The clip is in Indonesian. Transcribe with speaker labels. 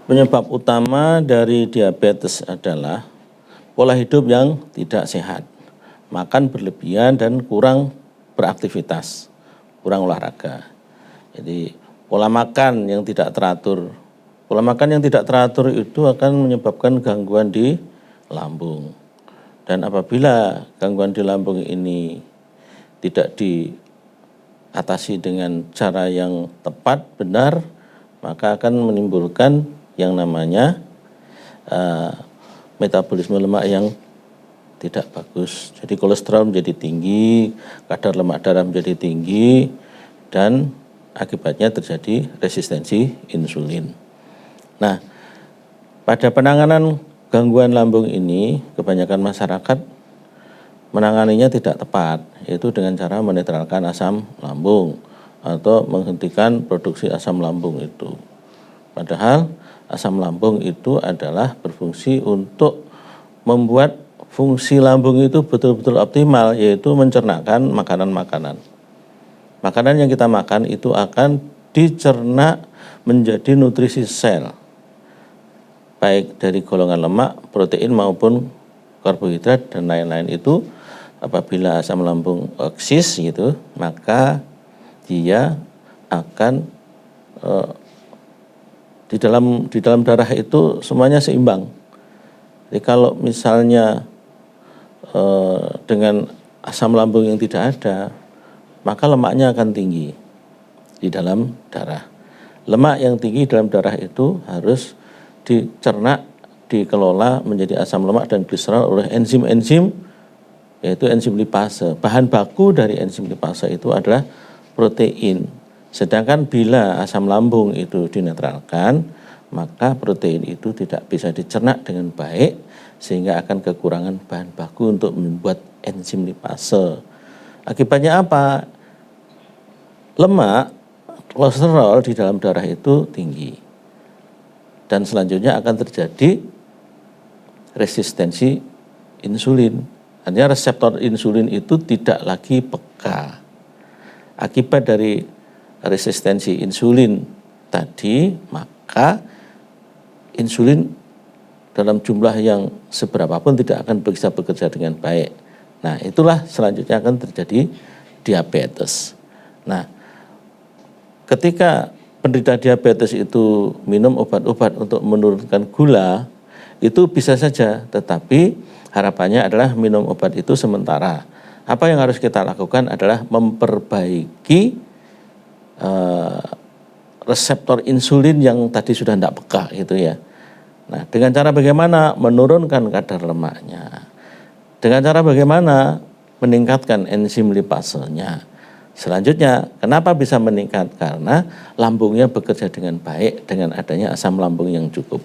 Speaker 1: Penyebab utama dari diabetes adalah pola hidup yang tidak sehat, makan berlebihan dan kurang beraktivitas, kurang olahraga. Jadi pola makan yang tidak teratur, itu akan menyebabkan gangguan di lambung. Dan apabila gangguan di lambung ini tidak diatasi dengan cara yang tepat, benar, maka akan menimbulkan yang namanya metabolisme lemak yang tidak bagus. Jadi kolesterol menjadi tinggi, kadar lemak darah menjadi tinggi, dan akibatnya terjadi resistensi insulin. Nah, pada penanganan gangguan lambung ini, kebanyakan masyarakat menanganinya tidak tepat, yaitu dengan cara menetralkan asam lambung atau menghentikan produksi asam lambung itu. Padahal asam lambung itu adalah berfungsi untuk membuat fungsi lambung itu betul-betul optimal, yaitu mencernahkan makanan-makanan. Makanan yang kita makan itu akan dicerna menjadi nutrisi sel, baik dari golongan lemak, protein maupun karbohidrat dan lain-lain itu. Apabila asam lambung eksis gitu, maka dia akan di dalam darah itu semuanya seimbang. Jadi kalau misalnya dengan asam lambung yang tidak ada, maka lemaknya akan tinggi di dalam darah. Lemak yang tinggi dalam darah itu harus dicerna, dikelola menjadi asam lemak dan gliserol oleh enzim-enzim, yaitu enzim lipase. Bahan baku dari enzim lipase itu adalah protein. Sedangkan bila asam lambung itu dinetralkan, maka protein itu tidak bisa dicerna dengan baik, sehingga akan kekurangan bahan baku untuk membuat enzim lipase. Akibatnya apa? Lemak, kolesterol di dalam darah itu tinggi. Dan selanjutnya akan terjadi resistensi insulin. Artinya reseptor insulin itu tidak lagi peka. Akibat dari resistensi insulin tadi, maka insulin dalam jumlah yang seberapapun tidak akan bisa bekerja dengan baik. Nah, itulah selanjutnya akan terjadi diabetes. Nah, ketika penderita diabetes itu minum obat-obat untuk menurunkan gula, itu bisa saja, tetapi harapannya adalah minum obat itu sementara. Apa yang harus kita lakukan adalah memperbaiki reseptor insulin yang tadi sudah tidak peka gitu ya. Nah, dengan cara bagaimana? Menurunkan kadar lemaknya. Dengan cara bagaimana? Meningkatkan enzim lipasenya. Selanjutnya, kenapa bisa meningkat? Karena lambungnya bekerja dengan baik dengan adanya asam lambung yang cukup.